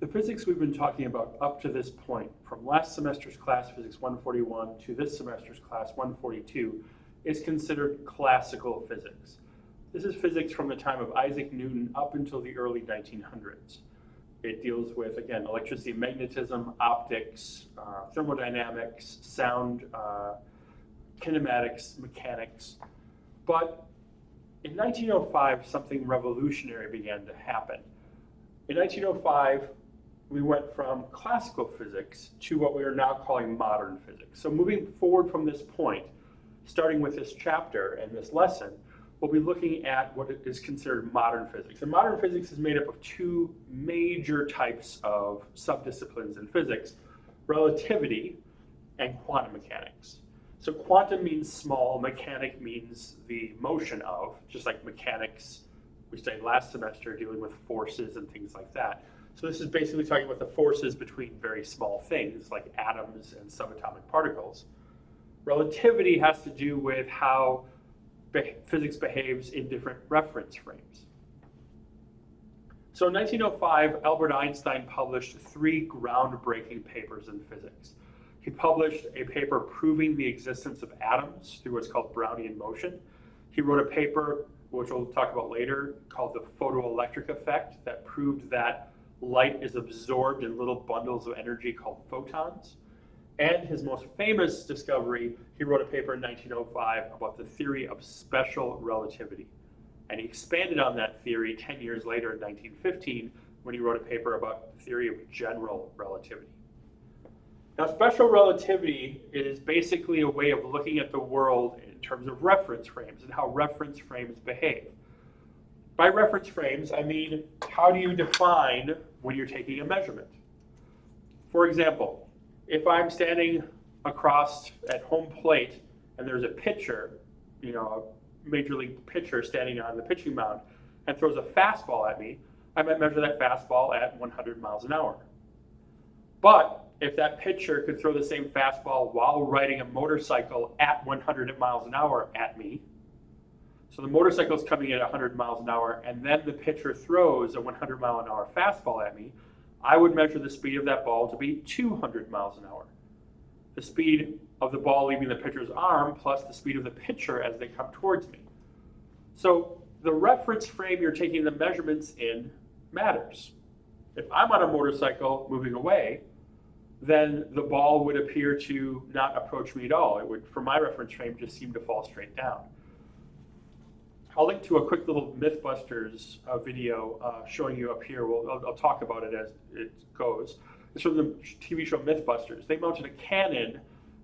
The physics we've been talking about up to this point, from last semester's class physics 141 to this semester's class 142, is considered classical physics. This is physics from the time of Isaac Newton up until the early 1900s. It deals with, again, electricity, magnetism, optics, thermodynamics, sound, kinematics, mechanics. But in 1905, something revolutionary began to happen. In 1905, we went from classical physics to what we are now calling modern physics. So moving forward from this point, starting with this chapter and this lesson, we'll be looking at what is considered modern physics. And modern physics is made up of two major types of subdisciplines in physics: relativity and quantum mechanics. So quantum means small, mechanic means the motion of, just like mechanics we studied last semester, dealing with forces and things like that. So this is basically talking about the forces between very small things like atoms and subatomic particles. Relativity has to do with how physics behaves in different reference frames. So in 1905, Albert Einstein published three groundbreaking papers in physics. He published a paper proving the existence of atoms through what's called Brownian motion. He wrote a paper, which we'll talk about later, called the photoelectric effect, that proved that light is absorbed in little bundles of energy called photons. And his most famous discovery, he wrote a paper in 1905 about the theory of special relativity. And he expanded on that theory 10 years later in 1915 when he wrote a paper about the theory of general relativity. Now, special relativity is basically a way of looking at the world in terms of reference frames and how reference frames behave. By reference frames, I mean, how do you define when you're taking a measurement? For example, if I'm standing across at home plate and there's a pitcher, a major league pitcher standing on the pitching mound and throws a fastball at me, I might measure that fastball at 100 miles an hour. But if that pitcher could throw the same fastball while riding a motorcycle at 100 miles an hour at me, so the motorcycle is coming in at 100 miles an hour, and then the pitcher throws a 100 mile an hour fastball at me, I would measure the speed of that ball to be 200 miles an hour. The speed of the ball leaving the pitcher's arm plus the speed of the pitcher as they come towards me. So the reference frame you're taking the measurements in matters. If I'm on a motorcycle moving away, then the ball would appear to not approach me at all. It would, from my reference frame, just seem to fall straight down. I'll link to a quick little Mythbusters video showing you up here. I'll talk about it as it goes. It's from the TV show Mythbusters. They mounted a cannon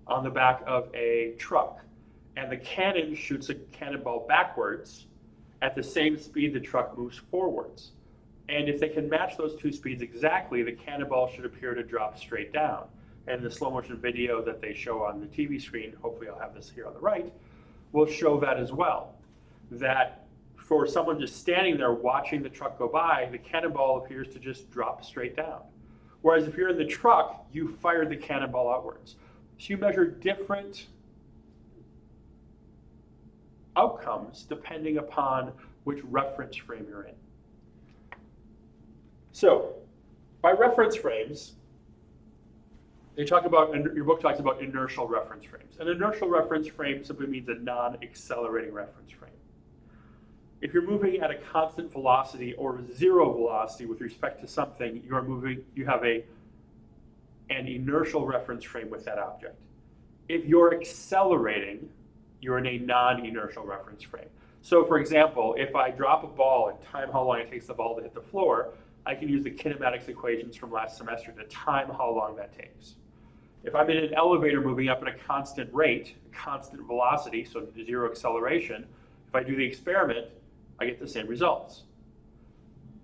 on the back of a truck, and the cannon shoots a cannonball backwards at the same speed the truck moves forwards. And if they can match those two speeds exactly, the cannonball should appear to drop straight down. And the slow motion video that they show on the TV screen, hopefully I'll have this here on the right, will show that as well. That for someone just standing there watching the truck go by, the cannonball appears to just drop straight down. Whereas if you're in the truck, you fire the cannonball outwards. So you measure different outcomes depending upon which reference frame you're in. So, by reference frames, your book talks about inertial reference frames. An inertial reference frame simply means a non-accelerating reference frame. If you're moving at a constant velocity or zero velocity with respect to something, you have an inertial reference frame with that object. If you're accelerating, you're in a non-inertial reference frame. So for example, if I drop a ball and time how long it takes the ball to hit the floor, I can use the kinematics equations from last semester to time how long that takes. If I'm in an elevator moving up at a constant rate, constant velocity, so zero acceleration, if I do the experiment, I get the same results.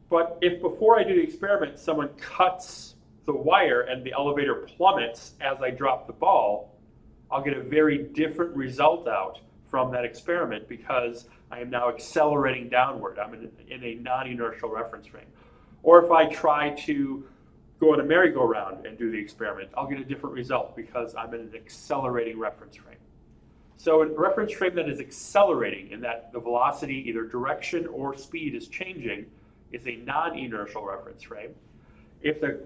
But if before I do the experiment, someone cuts the wire and the elevator plummets as I drop the ball, I'll get a very different result out from that experiment because I am now accelerating downward. I'm in a non-inertial reference frame. Or if I try to go on a merry-go-round and do the experiment, I'll get a different result because I'm in an accelerating reference frame. So a reference frame that is accelerating in that the velocity, either direction or speed, is changing is a non-inertial reference frame. If the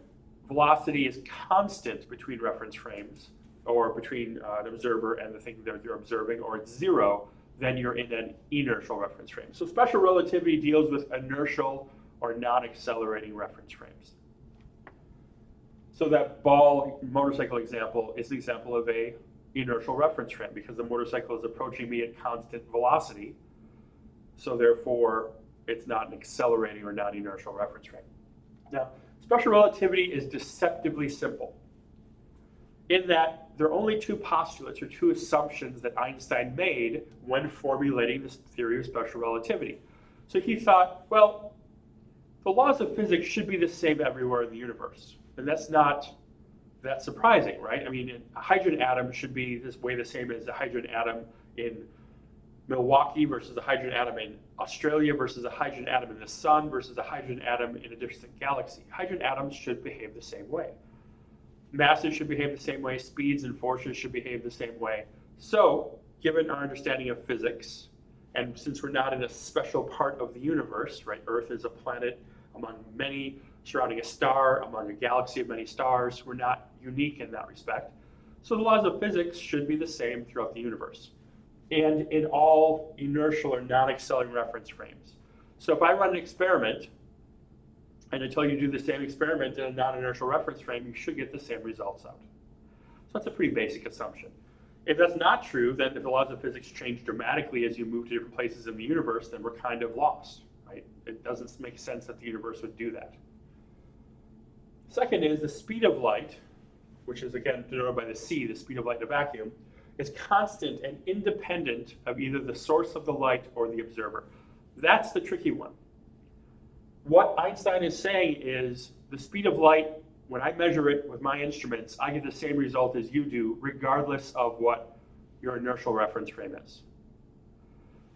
velocity is constant between reference frames, or between an observer and the thing that you're observing, or it's zero, then you're in an inertial reference frame. So special relativity deals with inertial or non-accelerating reference frames. So that ball motorcycle example is an example of a inertial reference frame because the motorcycle is approaching me at constant velocity. So therefore, it's not an accelerating or non-inertial reference frame. Now, special relativity is deceptively simple in that there are only two postulates or two assumptions that Einstein made when formulating this theory of special relativity. So he thought, well, the laws of physics should be the same everywhere in the universe. And that's not that surprising, right? I mean, a hydrogen atom should be this way the same as a hydrogen atom in Milwaukee versus a hydrogen atom in Australia versus a hydrogen atom in the sun versus a hydrogen atom in a distant galaxy. Hydrogen atoms should behave the same way. Masses should behave the same way. Speeds and forces should behave the same way. So, given our understanding of physics, and since we're not in a special part of the universe, right? Earth is a planet among many, surrounding a star, among a galaxy of many stars. We're not unique in that respect. So the laws of physics should be the same throughout the universe and in all inertial or non-accelerating reference frames. So if I run an experiment, and I tell you to do the same experiment in a non-inertial reference frame, you should get the same results out. So that's a pretty basic assumption. If that's not true, then if the laws of physics change dramatically as you move to different places in the universe, then we're kind of lost, right? It doesn't make sense that the universe would do that. Second is the speed of light, which is again denoted by the c, the speed of light in a vacuum, is constant and independent of either the source of the light or the observer. That's the tricky one. What Einstein is saying is the speed of light, when I measure it with my instruments, I get the same result as you do, regardless of what your inertial reference frame is.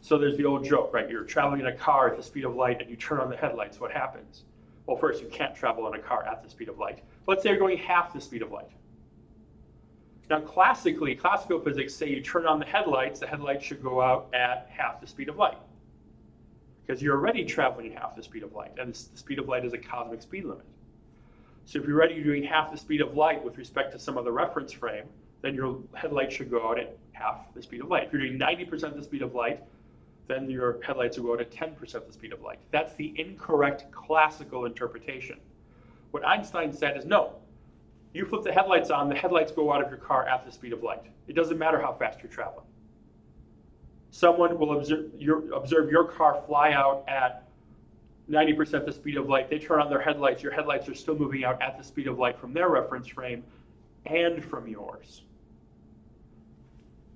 So there's the old joke, right? You're traveling in a car at the speed of light and you turn on the headlights. What happens? Well, first, you can't travel in a car at the speed of light. Let's say you're going half the speed of light. Now, classical physics say you turn on the headlights should go out at half the speed of light, because you're already traveling half the speed of light, and the speed of light is a cosmic speed limit. So if you're already doing half the speed of light with respect to some other reference frame, then your headlight should go out at half the speed of light. If you're doing 90% the speed of light, then your headlights will go out at 10% the speed of light. That's the incorrect classical interpretation. What Einstein said is, no, you flip the headlights on, the headlights go out of your car at the speed of light. It doesn't matter how fast you're traveling. Someone will observe your car fly out at 90% the speed of light. They turn on their headlights. Your headlights are still moving out at the speed of light from their reference frame and from yours.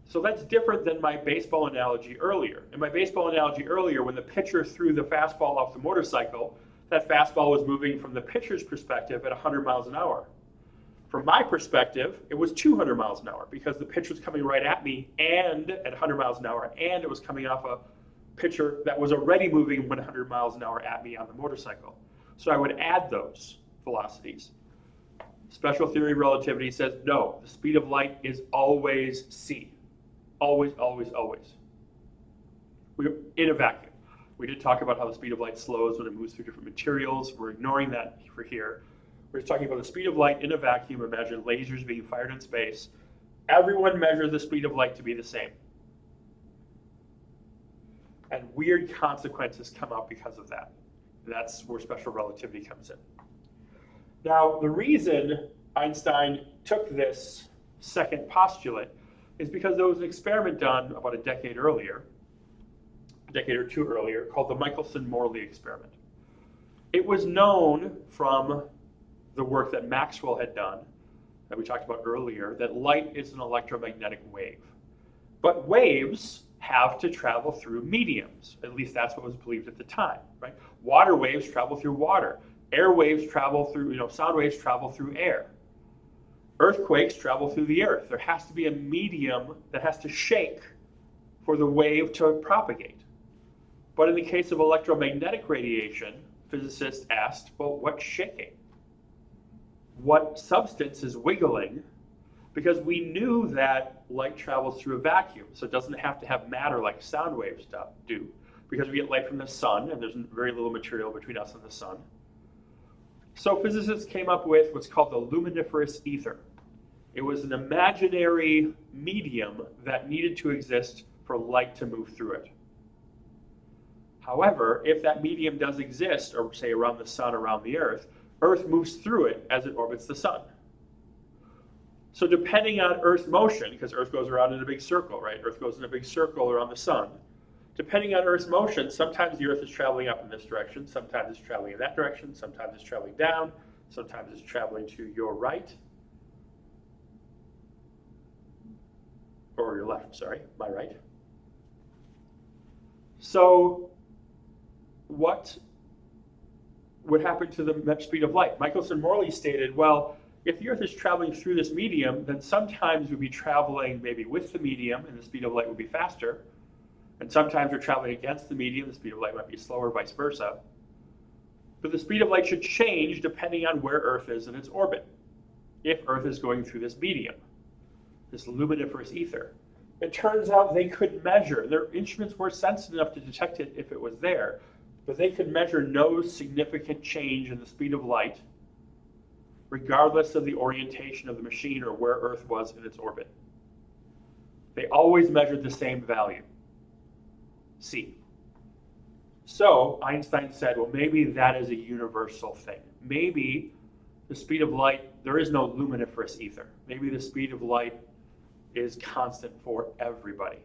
So that's different than my baseball analogy earlier. In my baseball analogy earlier, when the pitcher threw the fastball off the motorcycle, that fastball was moving from the pitcher's perspective at 100 miles an hour. From my perspective, it was 200 miles an hour because the pitch was coming right at me and at 100 miles an hour, and it was coming off a pitcher that was already moving 100 miles an hour at me on the motorcycle. So I would add those velocities. Special theory of relativity says, no, the speed of light is always c. Always, always, always. We're in a vacuum. We did talk about how the speed of light slows when it moves through different materials. We're ignoring that for here. We're just talking about the speed of light in a vacuum. Imagine lasers being fired in space. Everyone measures the speed of light to be the same. And weird consequences come out because of that. That's where special relativity comes in. Now, the reason Einstein took this second postulate is because there was an experiment done about a decade or two earlier, called the Michelson-Morley experiment. It was known from the work that Maxwell had done, that we talked about earlier, that light is an electromagnetic wave. But waves have to travel through mediums. At least that's what was believed at the time, right? Water waves travel through water. Air waves travel through, sound waves travel through air. Earthquakes travel through the earth. There has to be a medium that has to shake for the wave to propagate. But in the case of electromagnetic radiation, physicists asked, well, what's shaking? What substance is wiggling? Because we knew that light travels through a vacuum, so it doesn't have to have matter like sound waves do, because we get light from the sun, and there's very little material between us and the sun. So physicists came up with what's called the luminiferous ether. It was an imaginary medium that needed to exist for light to move through it. However, if that medium does exist, or say around the sun, around the Earth, Earth moves through it as it orbits the sun. So depending on Earth's motion, because Earth goes around in a big circle, right? Earth goes in a big circle around the sun. Depending on Earth's motion, sometimes the Earth is traveling up in this direction, sometimes it's traveling in that direction, sometimes it's traveling down, sometimes it's traveling to your right, or your left, sorry, my right. So what would happen to the speed of light? Michelson-Morley stated, well, if the Earth is traveling through this medium, then sometimes we'd be traveling maybe with the medium and the speed of light would be faster. And sometimes we're traveling against the medium, the speed of light might be slower, vice versa. But the speed of light should change depending on where Earth is in its orbit, if Earth is going through this medium, this luminiferous ether. It turns out they could measure. Their instruments were sensitive enough to detect it if it was there, but they could measure no significant change in the speed of light, regardless of the orientation of the machine or where Earth was in its orbit. They always measured the same value, c. So Einstein said, well, maybe that is a universal thing. Maybe the speed of light, there is no luminiferous ether. Maybe the speed of light is constant for everybody.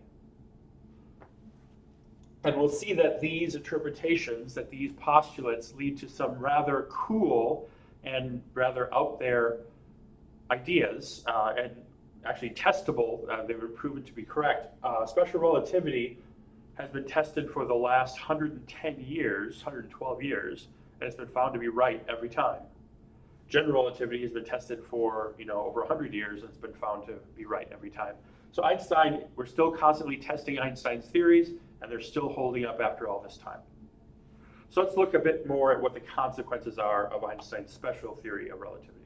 And we'll see that these interpretations, that these postulates lead to some rather cool and rather out there ideas, and actually testable. They've been proven to be correct. Special relativity has been tested for the last 110 years, 112 years, and it's been found to be right every time. General relativity has been tested for over 100 years, and it's been found to be right every time. So Einstein, we're still constantly testing Einstein's theories, and they're still holding up after all this time. So let's look a bit more at what the consequences are of Einstein's special theory of relativity.